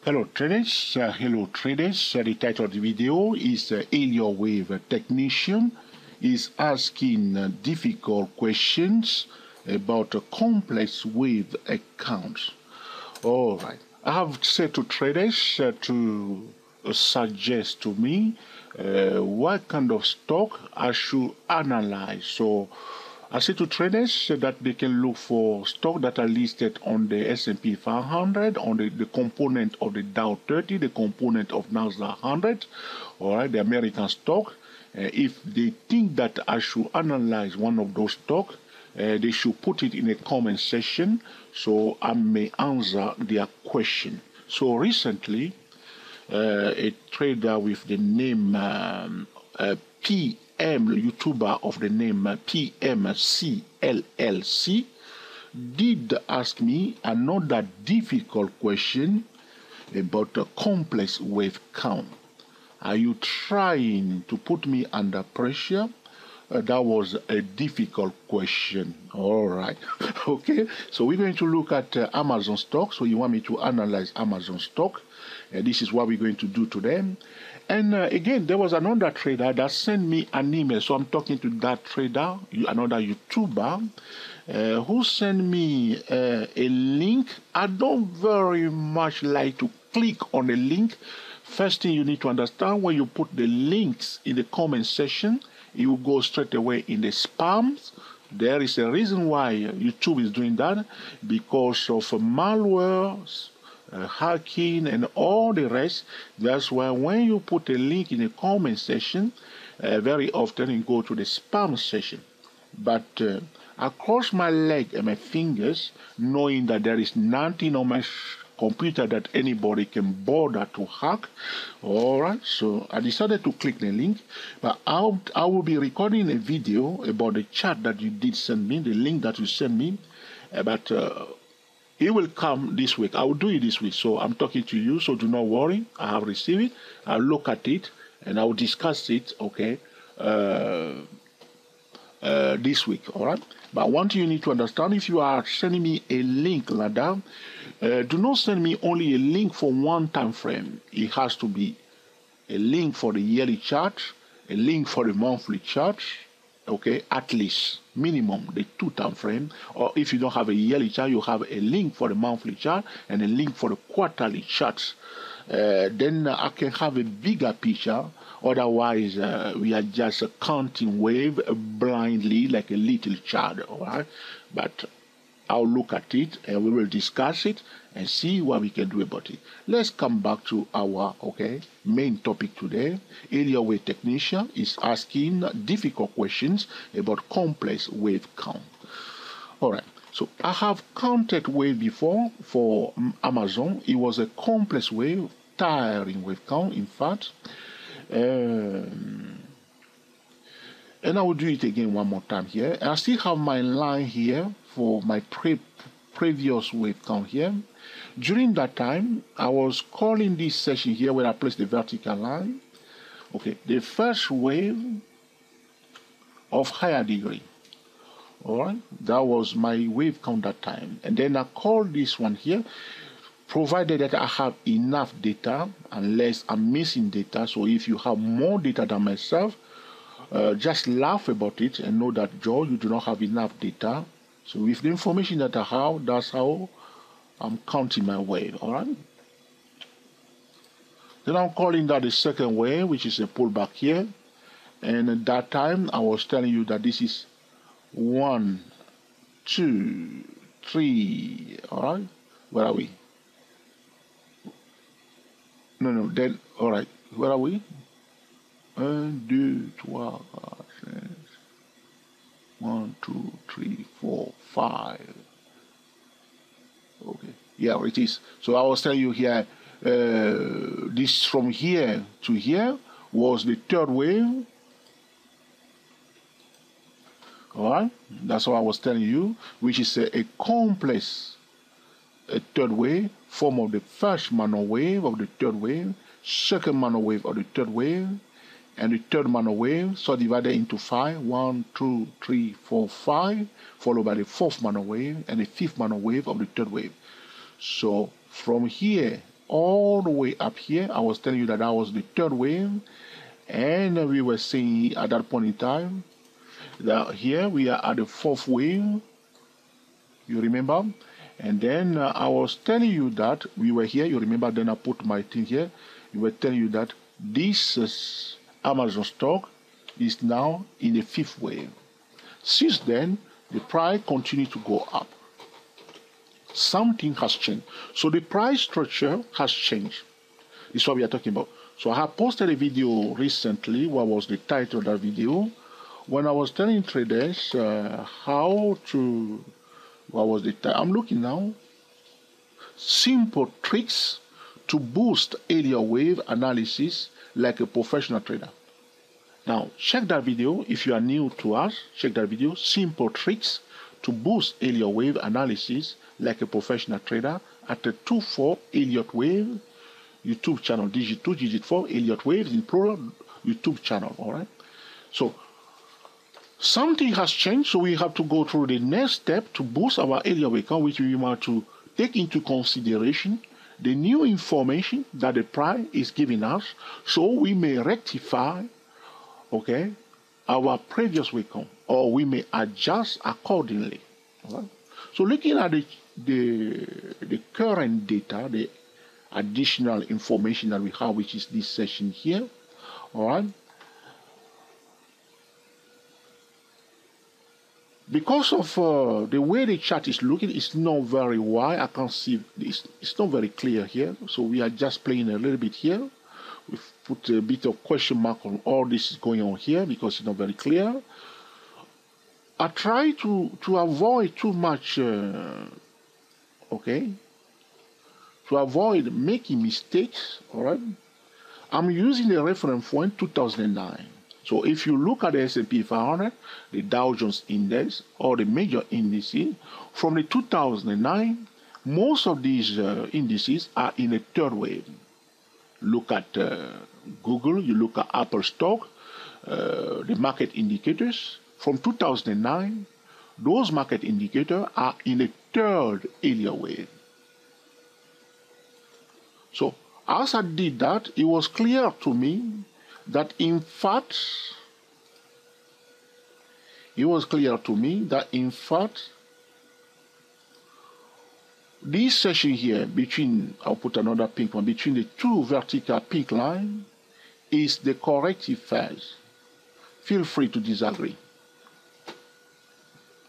Hello traders, the title of the video is Elliott Wave Technician is asking difficult questions about a complex wave accounts. Alright, I have said to traders to suggest to me what kind of stock I should analyze. So I say to traders that they can look for stock that are listed on the S&P 500, on the component of the Dow 30, the component of Nasdaq 100, all right, the American stock. If they think that I should analyze one of those stocks, they should put it in a comment section so I may answer their question. So recently, a trader with the name YouTuber of the name PMCLLC did ask me another difficult question about a complex wave count. Are you trying to put me under pressure? That was a difficult question. All right. Okay. So we're going to look at Amazon stock. So you want me to analyze Amazon stock. This is what we're going to do today. And again, there was another trader that sent me an email. So I'm talking to that trader, another YouTuber, who sent me a link. I don't very much like to click on the link. First thing you need to understand, when you put the links in the comment section, it will go straight away in the spams. There is a reason why YouTube is doing that, because of malware, hacking, and all the rest. That's why when you put a link in the comment section, very often it go to the spam section. But I cross my leg and my fingers, knowing that there is nothing on my computer that anybody can bother to hack. All right, so I decided to click the link, but I will be recording a video about the chat that you did send me, the link that you sent me, but it will come this week. I will do it this week. So I'm talking to you, so do not worry. I have received it. I'll look at it and I will discuss it, okay, this week, all right? But one thing you need to understand, if you are sending me a link like that, do not send me only a link for one time frame. It has to be a link for the yearly chart, a link for the monthly chart, okay, at least minimum the 2 time frame. Or if you don't have a yearly chart, you have a link for the monthly chart and a link for the quarterly charts. Then I can have a bigger picture. Otherwise, we are just counting wave blindly like a little child, all right? But I'll look at it and we will discuss it and see what we can do about it. Let's come back to our main topic today. Elliott Wave Technician is asking difficult questions about complex wave count. All right. So I have counted wave before for Amazon. It was a complex wave, tiring wave count, in fact. And I will do it again one more time here. I still have my line here for my previous wave count here. During that time, I was calling this session here where I placed the vertical line, okay, the first wave of higher degree. All right, that was my wave count that time. And then I called this one here, provided that I have enough data, unless I'm missing data. So if you have more data than myself, just laugh about it and know that, Joe, you do not have enough data. So with the information that I have, that's how I'm counting my wave, all right? Then I'm calling that the second wave, which is a pullback here. And at that time, I was telling you that this is 1, 2, 3, all right? Where are we? No, then, all right, where are we? 1, 2, 3, 4, 1, 2, 3, 4, 5. Okay, yeah, it is. So I was telling you here, this from here to here was the third wave. All right, that's what I was telling you, which is a complex third wave, form of the first minor wave of the third wave, second minor wave of the third wave, and the third minor wave, so divided into 5, 1, 2, 3, 4, 5, followed by the fourth minor wave and the fifth minor wave of the third wave. So from here all the way up here. I was telling you that was the third wave, and we were saying at that point in time that here we are at the fourth wave. You remember? And then I was telling you that we were here. You remember? Then I put my thing here. We were telling you that this Amazon stock is now in the fifth wave. Since then, the price continued to go up. Something has changed. So the price structure has changed. This is what we are talking about. So I have posted a video recently. What was the title of that video? When I was telling traders how to, what was the title? I'm looking now. Simple tricks to boost Elliott wave analysis like a professional trader. Now, check that video. If you are new to us, check that video. Simple tricks to boost Elliott wave analysis like a professional trader at the 2-4 Elliott wave YouTube channel. Digit 2, digit 4, Elliott waves in plural YouTube channel. All right. So, something has changed. So, we have to go through the next step to boost our Elliott wave count, which we want to take into consideration the new information that the price is giving us, so we may rectify, okay, our previous wave count, or we may adjust accordingly. All right? So looking at the current data, the additional information that we have, which is this session here, all right. Because of the way the chart is looking, it's not very wide. I can't see, it's not very clear here. So we are just playing a little bit here. We've put a bit of question mark on all this is going on here because it's not very clear. I try to avoid too much, okay, to avoid making mistakes, all right. I'm using the reference point 2009. So if you look at the S&P 500, the Dow Jones Index, or the major indices, from the 2009, most of these indices are in a third wave. Look at Google, you look at Apple stock, the market indicators. From 2009, those market indicators are in a third Elliott wave. So as I did that, it was clear to me that in fact, this section here between, I'll put another pink one, between the two vertical pink lines is the corrective phase. Feel free to disagree.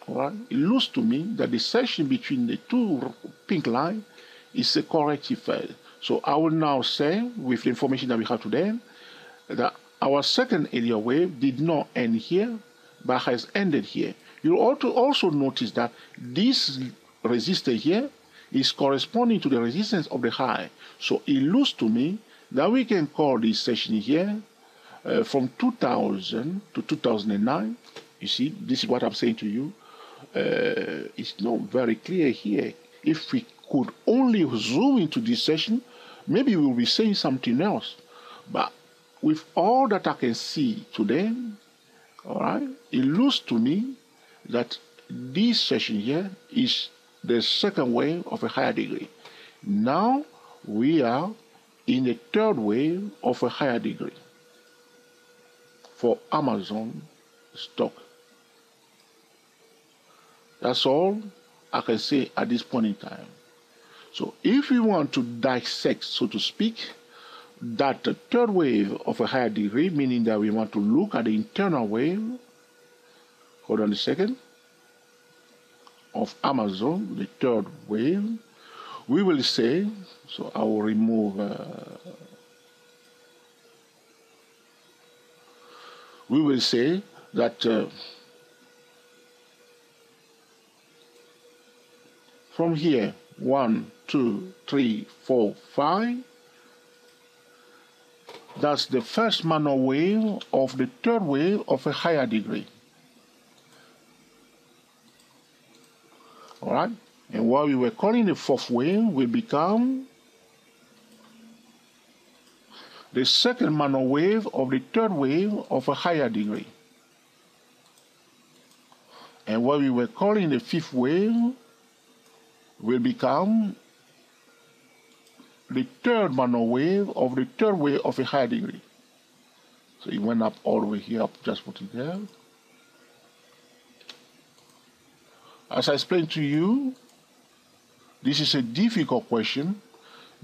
All right? It looks to me that the section between the two pink lines is a corrective phase. So I will now say, with the information that we have today, that our second Elliott wave did not end here, but has ended here. You'll also notice that this resistance here is corresponding to the resistance of the high. So it looks to me that we can call this section here from 2000 to 2009. You see, this is what I'm saying to you. It's not very clear here. If we could only zoom into this section, maybe we'll be saying something else. But with all that I can see today, all right, it looks to me that this session here is the second wave of a higher degree. Now we are in a third wave of a higher degree for Amazon stock. That's all I can say at this point in time. So if we want to dissect, so to speak, that third wave of a higher degree, meaning that we want to look at the internal wave, hold on a second, of Amazon, the third wave, we will say, so I will remove, we will say that from here, 1, 2, 3, 4, 5, that's the first minor wave of the third wave of a higher degree. All right? And what we were calling the fourth wave will become the second minor wave of the third wave of a higher degree. And what we were calling the fifth wave will become the third Mano wave of the third wave of a higher degree. So it went up all the way here, just put it there. As I explained to you, this is a difficult question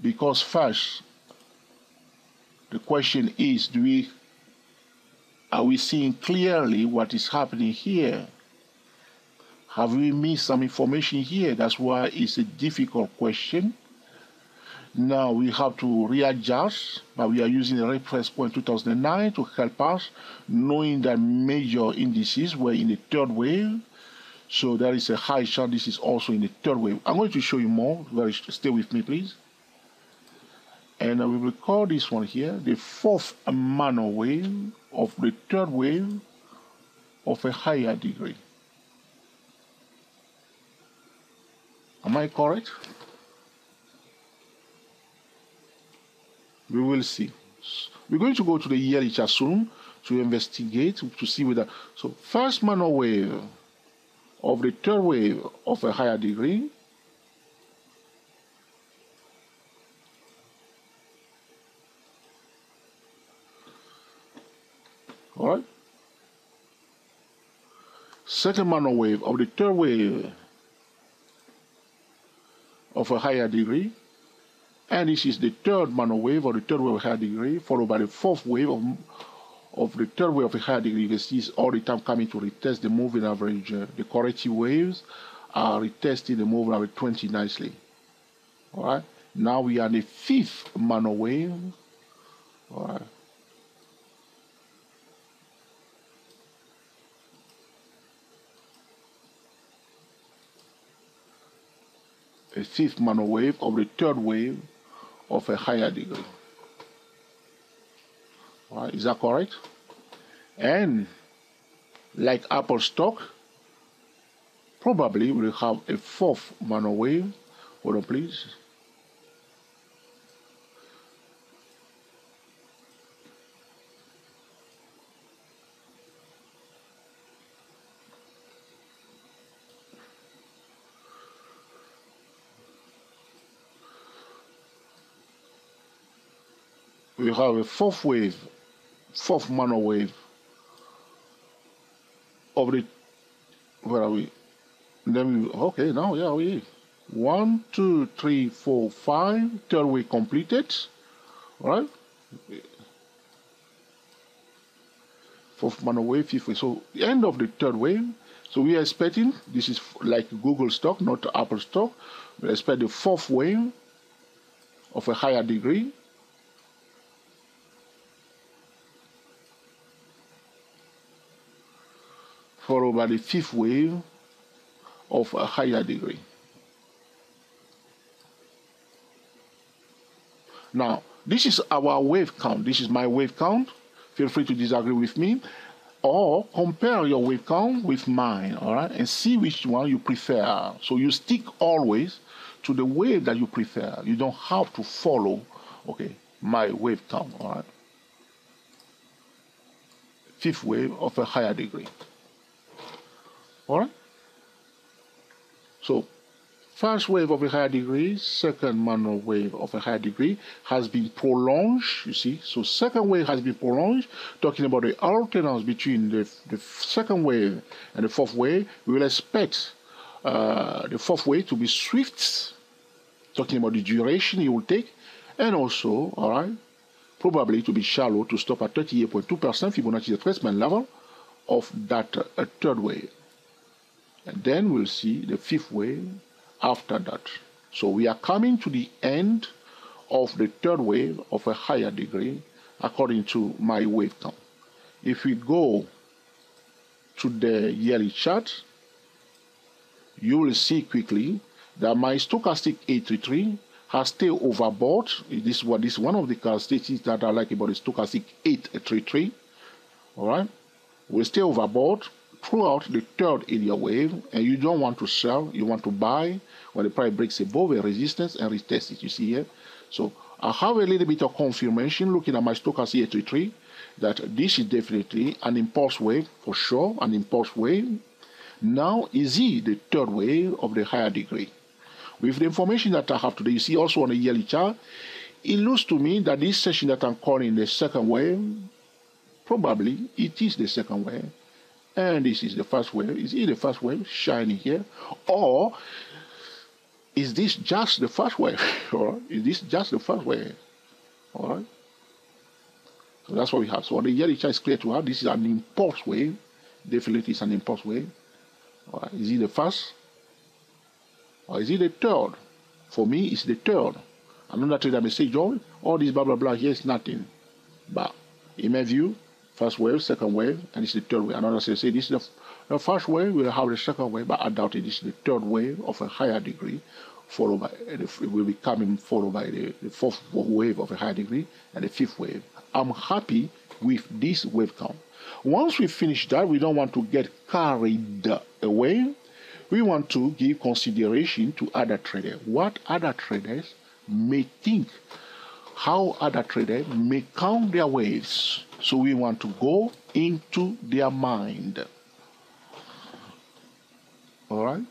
because first, the question is, are we seeing clearly what is happening here? Have we missed some information here? That's why it's a difficult question. Now we have to readjust, but we are using the reference point 2009 to help us, knowing that major indices were in the third wave. So there is a high chance this is also in the third wave. I'm going to show you more. Stay with me, please. And we will call this one here the fourth Mano wave of the third wave of a higher degree. Am I correct? We will see. We're going to go to the yearly chart soon to investigate, to see whether. So first Mano wave of the third wave of a higher degree. All right. Second Mano wave of the third wave of a higher degree. And this is the third Mano wave or the third wave of a higher degree, followed by the fourth wave of the third wave of a higher degree. You can see it's all the time coming to retest the moving average. The corrective waves are retesting the moving average 20 nicely. All right. Now we are in the fifth Mano wave. All right. A fifth Mano wave of the third wave of a higher degree. All right, is that correct? And like Apple stock, probably we'll have a fourth Mano wave. Hold on, please. We have a fourth Mano wave of the, where are we? Then we, okay, now, yeah, we 1, 2, 3, 4, 5, third wave completed, all right? Fourth Mano wave, fifth wave. So the end of the third wave. So we are expecting, this is like Google stock, not Apple stock. We expect the fourth wave of a higher degree. Followed by the fifth wave of a higher degree. Now, this is our wave count. This is my wave count. Feel free to disagree with me, or compare your wave count with mine, all right, and see which one you prefer. So you stick always to the wave that you prefer. You don't have to follow, okay, my wave count, all right. Fifth wave of a higher degree. All right. So, first wave of a higher degree, second Mano wave of a higher degree has been prolonged. You see, so second wave has been prolonged. Talking about the alternance between the second wave and the fourth wave, we will expect the fourth wave to be swift. Talking about the duration it will take, and also, all right, probably to be shallow to stop at 38.2% Fibonacci retracement level of that third wave. And then we'll see the fifth wave after that. So we are coming to the end of the third wave of a higher degree according to my wave count. If we go to the yearly chart, you will see quickly that my stochastic 833 has stayed overbought. This is one of the characteristics that I like about the stochastic 833. All right, will stay overbought throughout the third area wave, and you don't want to sell, you want to buy when the price breaks above a resistance and retest it. You see here. So I have a little bit of confirmation looking at my stochastic 833 that this is definitely an impulse wave, for sure, an impulse wave. Now is it the third wave of the higher degree? With the information that I have today, you see also on the yearly chart, it looks to me that this session that I'm calling the second wave, probably it is the second wave, and this is the first wave. Is it the first wave shining here, or is this just the first wave? Or is this just the first wave? All right. So that's what we have. So on the yearly chart, it's clear to have this is an impulse wave. Definitely, it's an impulse wave. All right. Is it the first, or is it the third? For me, it's the third. Another trader may say, John, all this blah blah blah here is nothing. But in my view, first wave, second wave, and it's the third wave. Another say this is the first wave, we'll have the second wave, but I doubt it is the third wave of a higher degree, followed by it will be coming followed by the fourth wave of a higher degree and the fifth wave. I'm happy with this wave count. Once we finish that, we don't want to get carried away. We want to give consideration to other traders. What other traders may think, how other traders may count their waves. So we want to go into their mind. All right?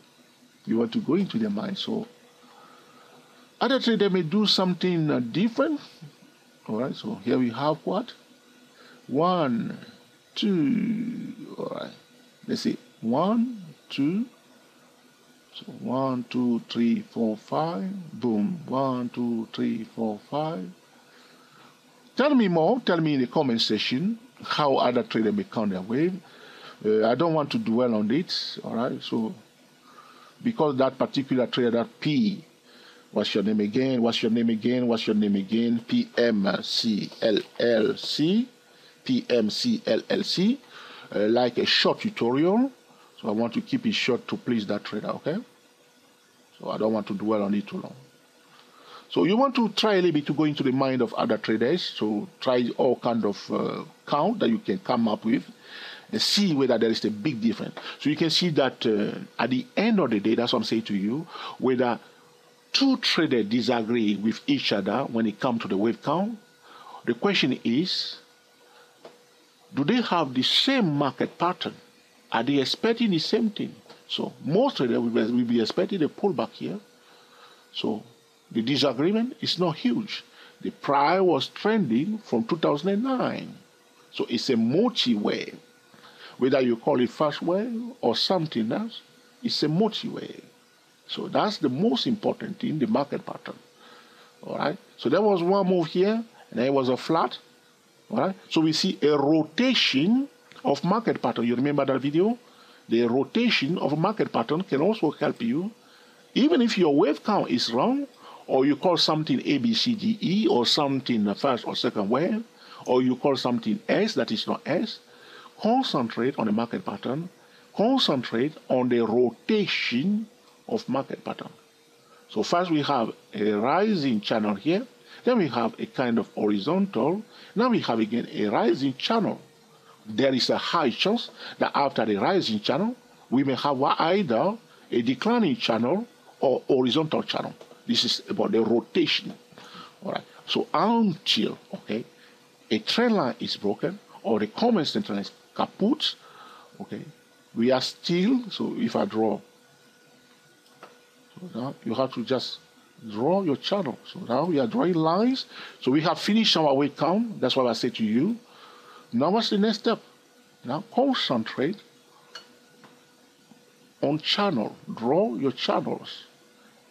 You want to go into their mind. So other traders may do something different. All right? So here we have what? 1, 2. All right. Let's see. 1, 2. So 1, 2, 3, 4, 5. Boom. 1, 2, 3, 4, 5. Tell me more. Tell me in the comment section how other traders may count their wave. I don't want to dwell on it. All right. So because that particular trader, that P, what's your name again? What's your name again? What's your name again? PMCLLC. PMCLLC. Like a short tutorial. So I want to keep it short to please that trader, okay? So I don't want to dwell on it too long. So you want to try a little bit to go into the mind of other traders. So try all kind of count that you can come up with and see whether there is a big difference. So you can see that at the end of the day, that's what I'm saying to you, whether two traders disagree with each other when it comes to the wave count, the question is, do they have the same market pattern? Are they expecting the same thing? So most traders will be expecting a pullback here. So the disagreement is not huge. The price was trending from 2009. So it's a multi-wave. Whether you call it first wave or something else, it's a multi-wave. So that's the most important thing, the market pattern. All right. So there was one move here, and there was a flat. All right. So we see a rotation of market pattern. You remember that video? The rotation of a market pattern can also help you, even if your wave count is wrong, or you call something A, B, C, D, E, or something first or second wave, or you call something S that is not S. Concentrate on the market pattern. Concentrate on the rotation of market pattern. So first we have a rising channel here. Then we have a kind of horizontal. Now we have again a rising channel. There is a high chance that after the rising channel, we may have either a declining channel or horizontal channel. This is about the rotation. All right. So until, okay, a trend line is broken or the common trend line is kaput, okay, we are still, so if I draw, so now you have to just draw your channel. So now we are drawing lines. So we have finished our wave count. That's what I say to you. Now what's the next step? Now concentrate on channel. Draw your channels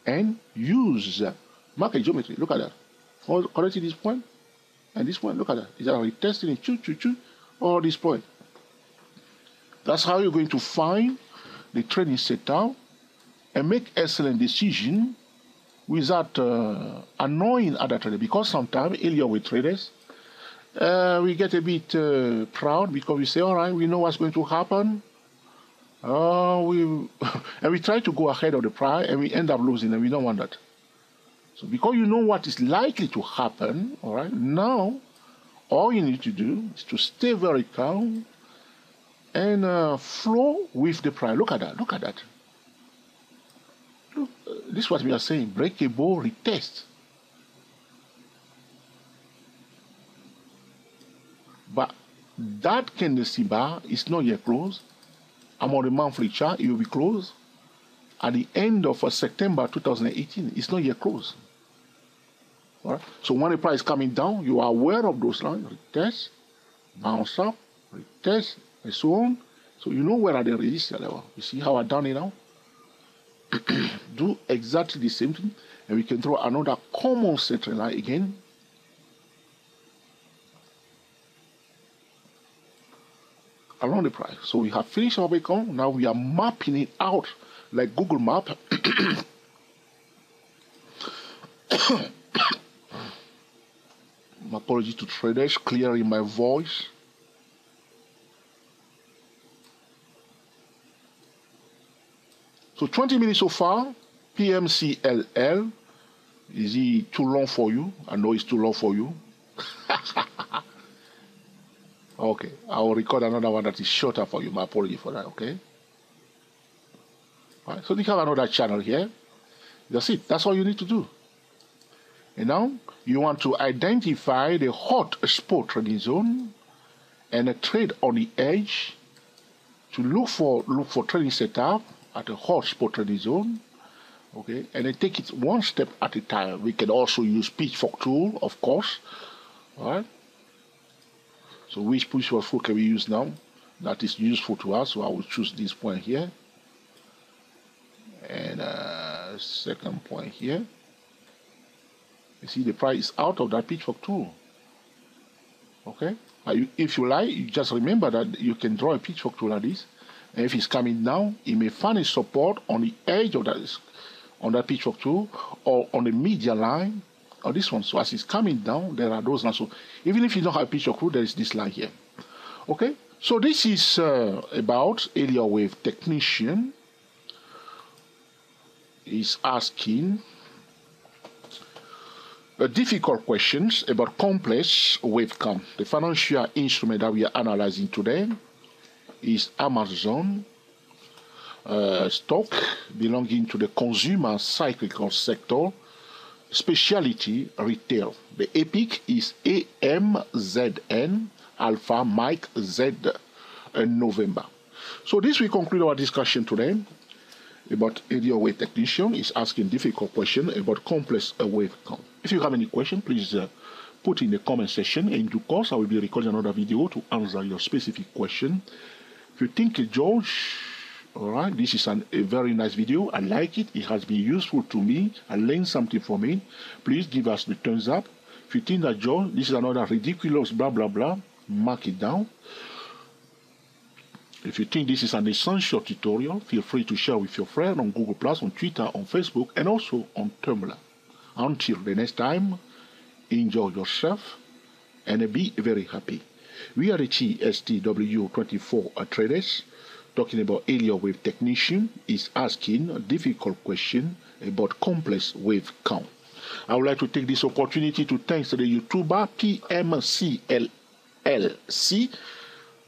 and use market geometry. Look at that. Connecting this point and this point. Look at that. Is that retesting it? Or this point. That's how you're going to find the trading setup and make excellent decision without annoying other traders. Because sometimes, Elliott with traders, we get a bit proud because we say, all right, we know what's going to happen. And we try to go ahead of the price and we end up losing, and we don't want that. So because you know what is likely to happen, all right, now all you need to do is to stay very calm and flow with the price. Look at that. Look at that. Look, this is what we are saying. Breakable retest. But that candlestick bar is not yet closed. I'm on the monthly chart. It will be closed. at the end of September 2018. It's not yet closed. All right? So when the price is coming down, you are aware of those lines. Retest, bounce up, retest, and so on. So you know where are the resistance level. You see how I done it now? Do exactly the same thing, and we can draw another common central line again. Along the price. So we have finished our account. Now we are mapping it out like Google Map. My apologies to traders, clearing my voice. So 20 minutes so far. PMCLL. Is it too long for you? I know it's too long for you. Okay, I will record another one that is shorter for you. My apology for that, okay? All right, so you have another channel here. That's it. That's all you need to do. And now, you want to identify the hot spot trading zone and a trade on the edge to look for trading setup at a hot spot trading zone. Okay, and then take it one step at a time. We can also use pitchfork tool, of course. All right. So which pitchfork tool can we use now that is useful to us? So I will choose this point here. And second point here. You see the price is out of that pitchfork tool. Okay. If you like, you just remember that you can draw a pitchfork tool like this. And if it's coming down, it may find a support on the edge of that pitchfork tool or on the median line or this one. So as it's coming down, there are those lines. So even if you don't have a pitchfork tool, there is this line here. Okay. So this is about Elliott wave technician is asking difficult questions about complex wave count. The financial instrument that we are analyzing today is Amazon stock belonging to the consumer cyclical sector, specialty retail. The EPIC is AMZN Alpha Mike Z November. So this will conclude our discussion today about Elliott wave technician is asking difficult question about complex wave count. If you have any question, please put in the comment section. In due course, I will be recording another video to answer your specific question. If you think, George, all right, this is a very nice video. I like it. It has been useful to me. I learned something from it. Please give us the thumbs up. If you think that, George, this is another ridiculous blah, blah, blah, mark it down. If you think this is an essential tutorial, feel free to share with your friend on Google+, on Twitter, on Facebook, and also on Tumblr. Until the next time, enjoy yourself and be very happy. We are the TSTW24 traders talking about Elliott wave technician is asking a difficult question about complex wave count. I would like to take this opportunity to thank the YouTuber PMCLLC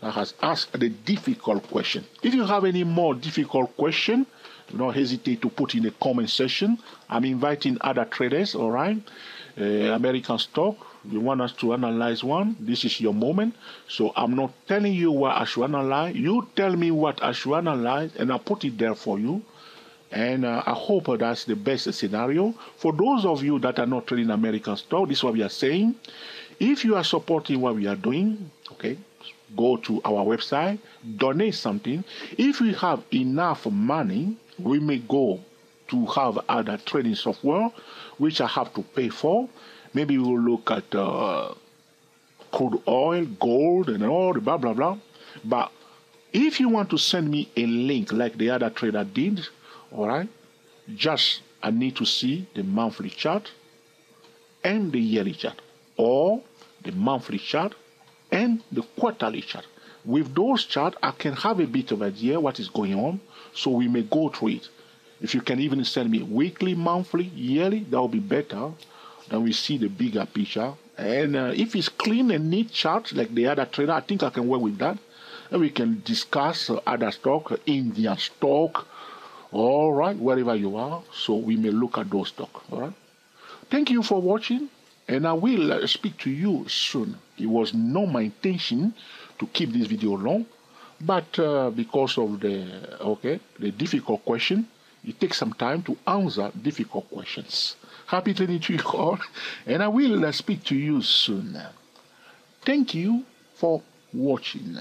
that has asked the difficult question. If you have any more difficult question, do not hesitate to put in the comment section. I'm inviting other traders, all right? American stock, you want us to analyze one, this is your moment. So I'm not telling you what I should analyze. You tell me what I should analyze, and I'll put it there for you. And I hope that's the best scenario. For those of you that are not trading American stock, this is what we are saying. If you are supporting what we are doing, okay, go to our website, donate something. If we have enough money, we may go to have other trading software, which I have to pay for. Maybe we'll look at crude oil, gold, and all the blah, blah, blah. But if you want to send me a link like the other trader did, all right, just I need to see the monthly chart and the yearly chart, or the monthly chart and the quarterly chart. With those charts, I can have a bit of idea what is going on, so we may go through it. If you can even send me weekly, monthly, yearly, that will be better. Then we see the bigger picture. And if it's clean and neat chart like the other trader, I think I can work with that. And we can discuss other stock, Indian stock, all right, wherever you are. So we may look at those stock, all right. Thank you for watching, and I will speak to you soon. It was not my intention to keep this video long, but because of the difficult question, You take some time to answer difficult questions. Happy training to you all, and I will speak to you soon. Thank you for watching.